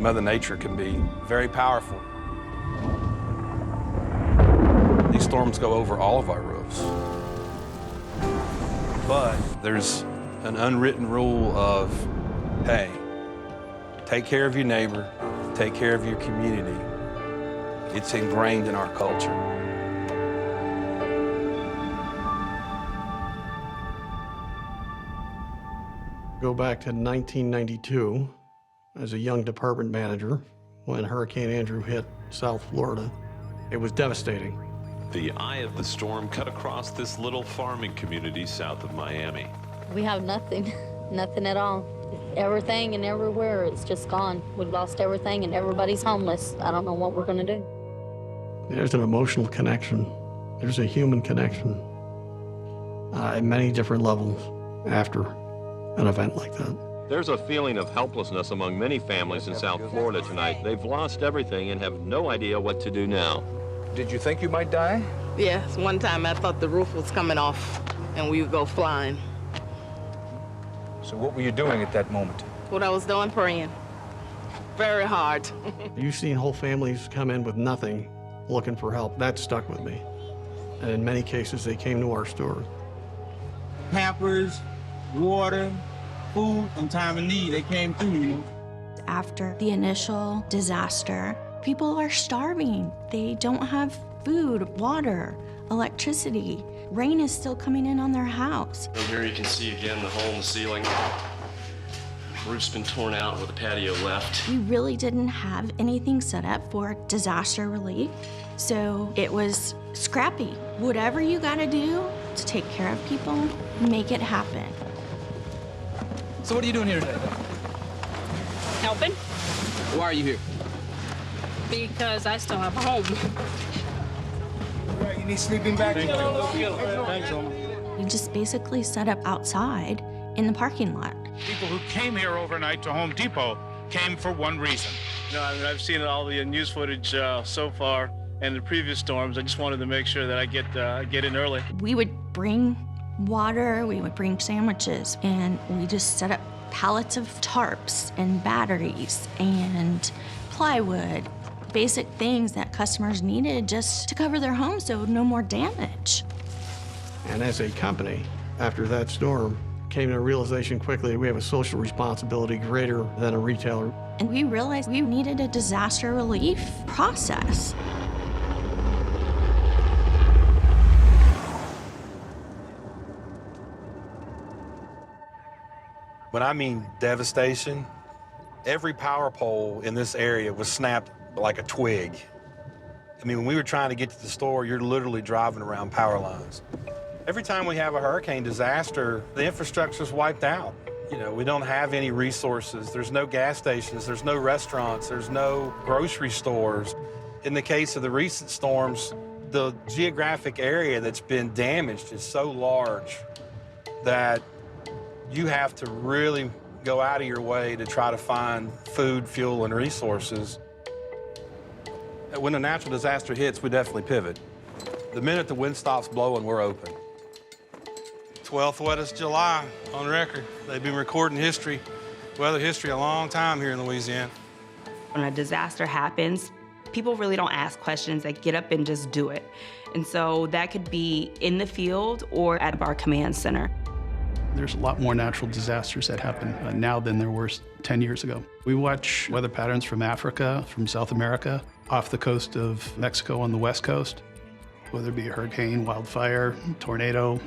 Mother Nature can be very powerful. These storms go over all of our roofs. But there's an unwritten rule of, hey, take care of your neighbor, take care of your community. It's ingrained in our culture. Go back to 1992 as a young department manager when Hurricane Andrew hit South Florida. It was devastating. The eye of the storm cut across this little farming community south of Miami. We have nothing, nothing at all. Everything and everywhere, it's just gone. We've lost everything and everybody's homeless. I don't know what we're gonna do. There's an emotional connection. There's a human connection at many different levels after an event like that. There's a feeling of helplessness among many families in South Florida tonight. They've lost everything and have no idea what to do now. Did you think you might die? Yes, one time I thought the roof was coming off and we would go flying. So what were you doing at that moment? What I was doing, praying. Very hard. You've seen whole families come in with nothing, looking for help. That stuck with me. And in many cases, they came to our store. Pampers, water, food, in time of need, they came through, you know. After the initial disaster, people are starving. They don't have food, water, electricity. Rain is still coming in on their house. And here you can see again the hole in the ceiling. Roof's been torn out with the patio left. We really didn't have anything set up for disaster relief, so it was scrappy. Whatever you gotta do to take care of people, make it happen. So what are you doing here today? Helping, Why are you here? because I still have a home. You need sleeping bags? Thanks, We just basically set up outside in the parking lot. People who came here overnight to Home Depot came for one reason. No, I mean, I've seen all the news footage so far and the previous storms. I just wanted to make sure that I get in early. We would bring water, we would bring sandwiches, and we just set up pallets of tarps and batteries and plywood, basic things that customers needed just to cover their homes so no more damage. And as a company, after that storm, came to a realization quickly we have a social responsibility greater than a retailer. And we realized we needed a disaster relief process. When I mean devastation, every power pole in this area was snapped like a twig. I mean, when we were trying to get to the store, you're literally driving around power lines. Every time we have a hurricane disaster, the infrastructure's wiped out. You know, we don't have any resources. There's no gas stations, there's no restaurants, there's no grocery stores. In the case of the recent storms, the geographic area that's been damaged is so large that you have to really go out of your way to try to find food, fuel, and resources. When a natural disaster hits, we definitely pivot. The minute the wind stops blowing, we're open. 12th wettest July on record. They've been recording history, weather history, a long time here in Louisiana. When a disaster happens, people really don't ask questions. They get up and just do it. And so that could be in the field or at our command center. There's a lot more natural disasters that happen now than there were 10 years ago. We watch weather patterns from Africa, from South America, off the coast of Mexico on the West Coast, whether it be a hurricane, wildfire, tornado.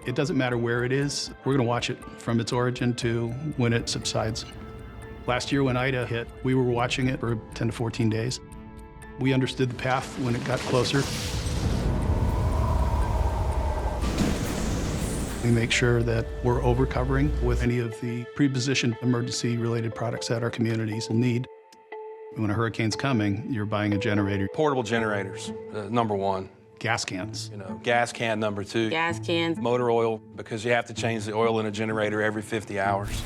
It doesn't matter where it is. We're going to watch it from its origin to when it subsides. Last year when Ida hit, we were watching it for 10 to 14 days. We understood the path when it got closer. We make sure that we're over-covering with any of the pre-positioned emergency-related products that our communities will need. When a hurricane's coming, you're buying a generator. Portable generators, number one. Gas cans. You know, gas can number two. Gas cans. Motor oil, because you have to change the oil in a generator every 50 hours.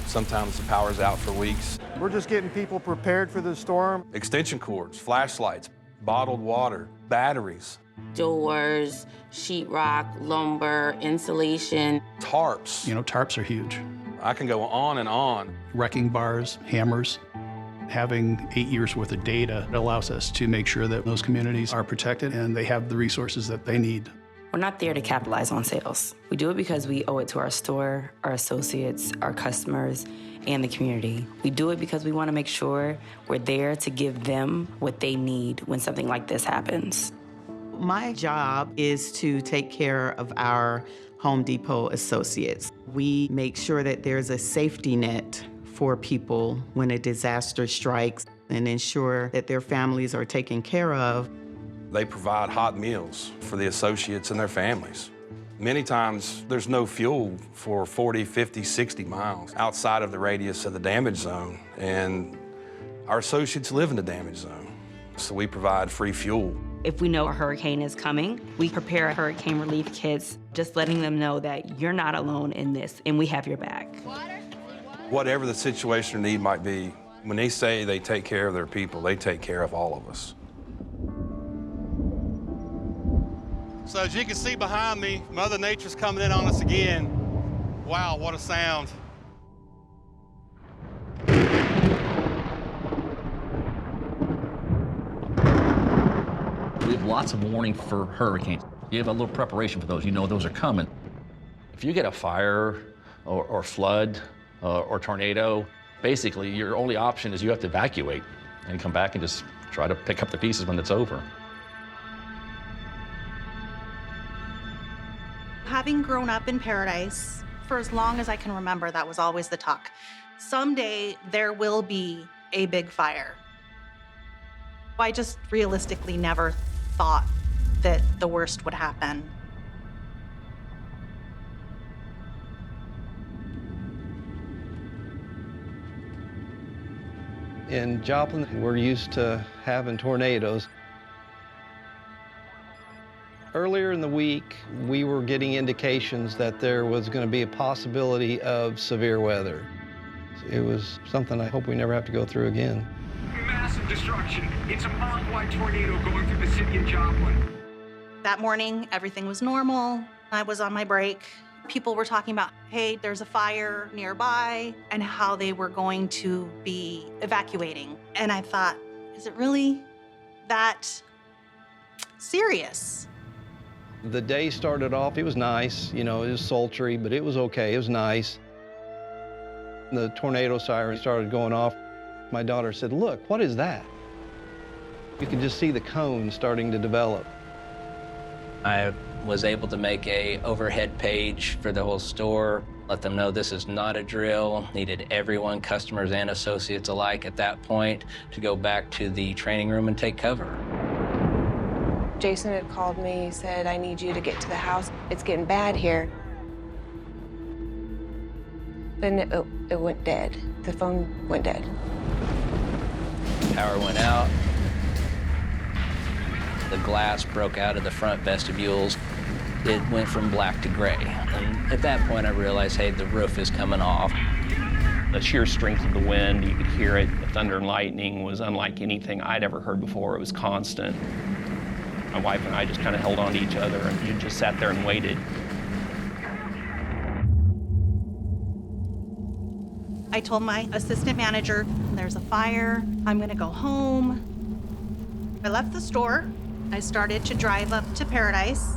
Sometimes the power's out for weeks. We're just getting people prepared for the storm. Extension cords, flashlights, bottled water, batteries. Doors, sheetrock, lumber, insulation. Tarps. You know, tarps are huge. I can go on and on. Wrecking bars, hammers. Having 8 years worth of data allows us to make sure that those communities are protected and they have the resources that they need. We're not there to capitalize on sales. We do it because we owe it to our store, our associates, our customers, and the community. We do it because we want to make sure we're there to give them what they need when something like this happens. My job is to take care of our Home Depot associates. We make sure that there's a safety net for people when a disaster strikes and ensure that their families are taken care of. They provide hot meals for the associates and their families. Many times, there's no fuel for 40, 50, 60 miles outside of the radius of the damage zone, and our associates live in the damage zone, so we provide free fuel. If we know a hurricane is coming, we prepare hurricane relief kits, just letting them know that you're not alone in this, and we have your back. Whatever the situation or need might be, when they say they take care of their people, they take care of all of us. So as you can see behind me, Mother Nature's coming in on us again. Wow, what a sound. We have lots of warning for hurricanes. You have a little preparation for those. You know those are coming. If you get a fire or flood or tornado, basically your only option is you have to evacuate and come back and just try to pick up the pieces when it's over. Having grown up in Paradise, for as long as I can remember, that was always the talk. Someday there will be a big fire. I just realistically never thought that the worst would happen. In Joplin, we're used to having tornadoes. Earlier in the week, we were getting indications that there was going to be a possibility of severe weather. It was something I hope we never have to go through again. Massive destruction. It's a mile-wide tornado going through the city of Joplin. That morning, everything was normal. I was on my break. People were talking about, hey, there's a fire nearby, and how they were going to be evacuating. And I thought, is it really that serious? The day started off, it was nice. You know, it was sultry, but it was okay. It was nice. The tornado siren started going off. My daughter said, look, what is that? You could just see the cone starting to develop. I was able to make a overhead page for the whole store, let them know this is not a drill. Needed everyone, customers and associates alike at that point, to go back to the training room and take cover. Jason had called me, said, I need you to get to the house. It's getting bad here. Then it went dead. The phone went dead. Power went out. The glass broke out of the front vestibules. It went from black to gray. And at that point, I realized, hey, the roof is coming off. The sheer strength of the wind, you could hear it. The thunder and lightning was unlike anything I'd ever heard before. It was constant. My wife and I just kind of held on to each other and just sat there and waited. I told my assistant manager, there's a fire, I'm gonna go home. I left the store. I started to drive up to Paradise.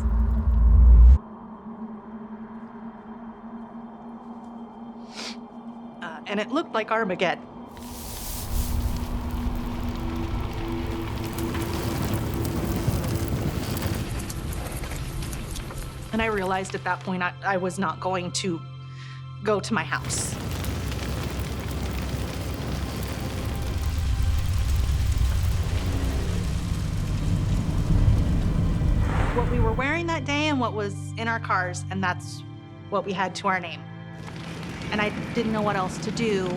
And it looked like Armageddon. And I realized at that point I was not going to go to my house. What we were wearing that day and what was in our cars, and that's what we had to our name. And I didn't know what else to do.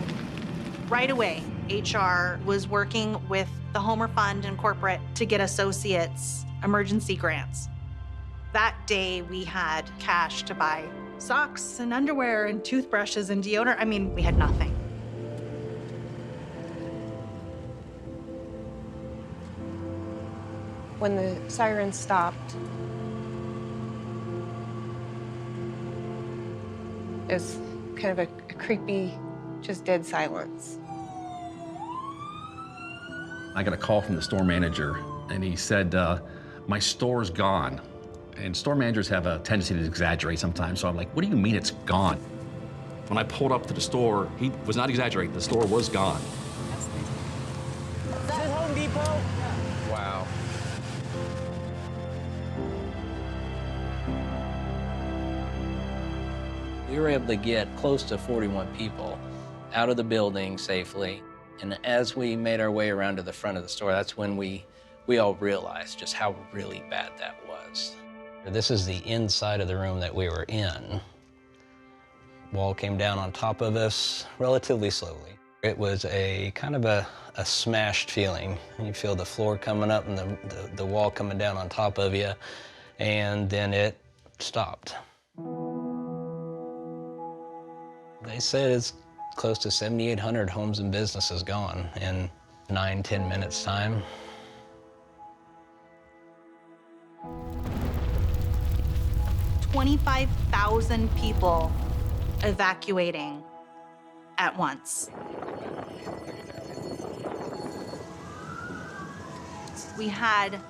Right away, HR was working with the Homer Fund and corporate to get associates emergency grants. That day, we had cash to buy socks and underwear and toothbrushes and deodorant. I mean, we had nothing. When the siren stopped, it was kind of a creepy, just dead silence. I got a call from the store manager, and he said, my store's gone. And store managers have a tendency to exaggerate sometimes, so I'm like, what do you mean it's gone? When I pulled up to the store, he was not exaggerating, the store was gone. Is this Home Depot? Wow. We were able to get close to 41 people out of the building safely. And as we made our way around to the front of the store, that's when we all realized just how really bad that was. This is the inside of the room that we were in. Wall came down on top of us relatively slowly. It was a kind of a smashed feeling. You feel the floor coming up and the wall coming down on top of you, and then it stopped. They said it's close to 7,800 homes and businesses gone in 9-10 minutes time. $25,000 people evacuating at once. We had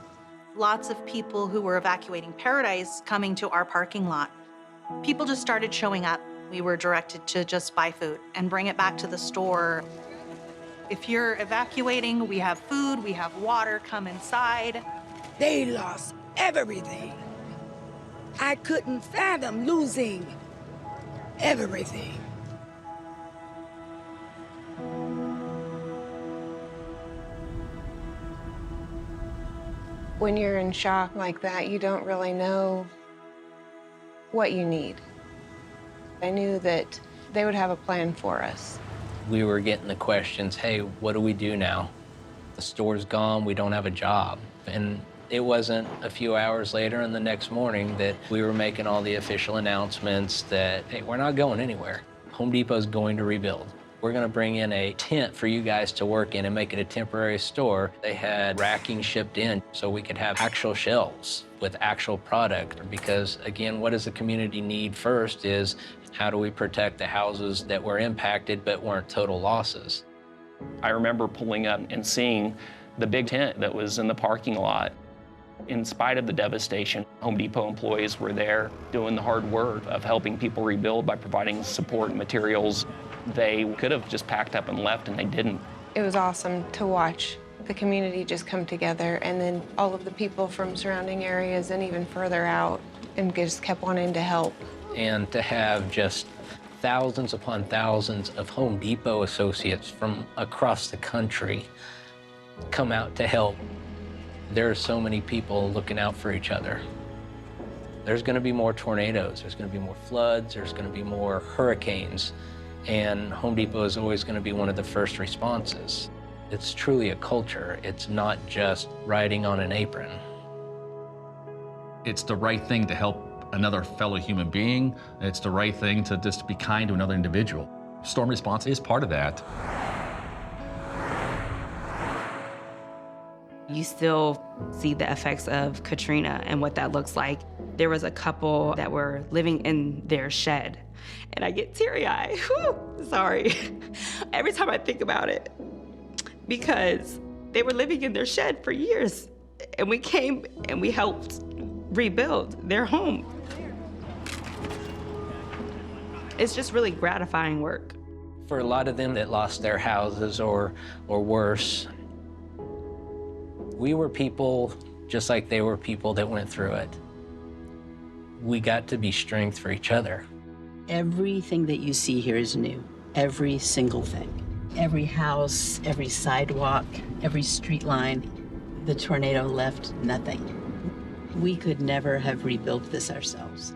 lots of people who were evacuating Paradise coming to our parking lot. People just started showing up. We were directed to just buy food and bring it back to the store. If you're evacuating, we have food, we have water, come inside. They lost everything. I couldn't fathom losing everything. When you're in shock like that, you don't really know what you need. I knew that they would have a plan for us. We were getting the questions, hey, what do we do now? The store's gone, we don't have a job. And it wasn't a few hours later and the next morning that we were making all the official announcements that, hey, we're not going anywhere. Home Depot's going to rebuild. We're gonna bring in a tent for you guys to work in and make it a temporary store. They had racking shipped in so we could have actual shelves with actual product. Because again, what does the community need first is how do we protect the houses that were impacted but weren't total losses? I remember pulling up and seeing the big tent that was in the parking lot. In spite of the devastation, Home Depot employees were there doing the hard work of helping people rebuild by providing support and materials. They could have just packed up and left, and they didn't. It was awesome to watch the community just come together, and then all of the people from surrounding areas and even further out, and just kept wanting to help. And to have just thousands upon thousands of Home Depot associates from across the country come out to help. There are so many people looking out for each other. There's gonna be more tornadoes, there's gonna be more floods, there's gonna be more hurricanes, and Home Depot is always gonna be one of the first responses. It's truly a culture. It's not just riding on an apron. It's the right thing to help another fellow human being. It's the right thing to just be kind to another individual. Storm response is part of that. You still see the effects of Katrina and what that looks like. There was a couple that were living in their shed, and I get teary-eyed. Sorry. Every time I think about it, because they were living in their shed for years, and we came and we helped rebuild their home. It's just really gratifying work. For a lot of them that lost their houses or worse, we were people just like they were people that went through it. We got to be strength for each other. Everything that you see here is new. Every single thing. Every house, every sidewalk, every street line. The tornado left nothing. We could never have rebuilt this ourselves.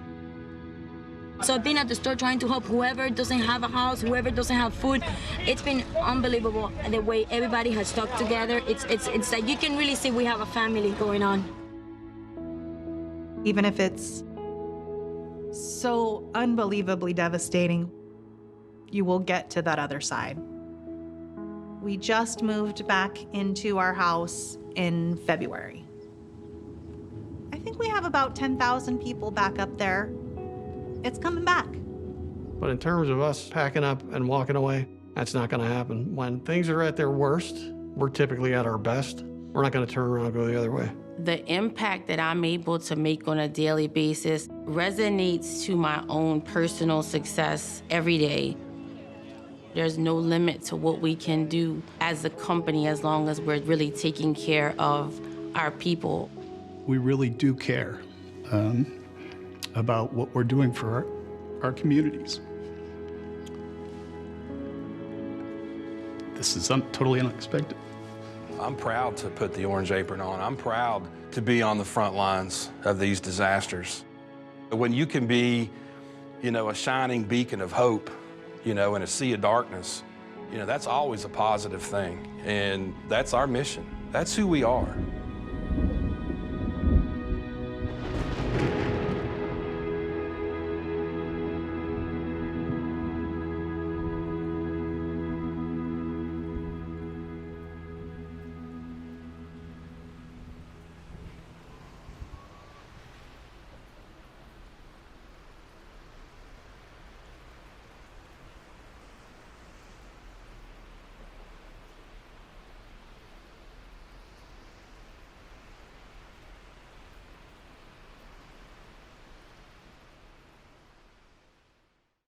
So I've been at the store trying to help whoever doesn't have a house, whoever doesn't have food. It's been unbelievable the way everybody has stuck together. It's like you can really see we have a family going on. Even if it's so unbelievably devastating, you will get to that other side. We just moved back into our house in February. I think we have about 10,000 people back up there. It's coming back. But in terms of us packing up and walking away, that's not gonna happen. When things are at their worst, we're typically at our best. We're not going to turn around and go the other way. The impact that I'm able to make on a daily basis resonates to my own personal success every day. There's no limit to what we can do as a company as long as we're really taking care of our people. We really do care about what we're doing for our communities. This is totally unexpected. I'm proud to put the orange apron on. I'm proud to be on the front lines of these disasters. When you can be, a shining beacon of hope, in a sea of darkness, that's always a positive thing. And that's our mission. That's who we are.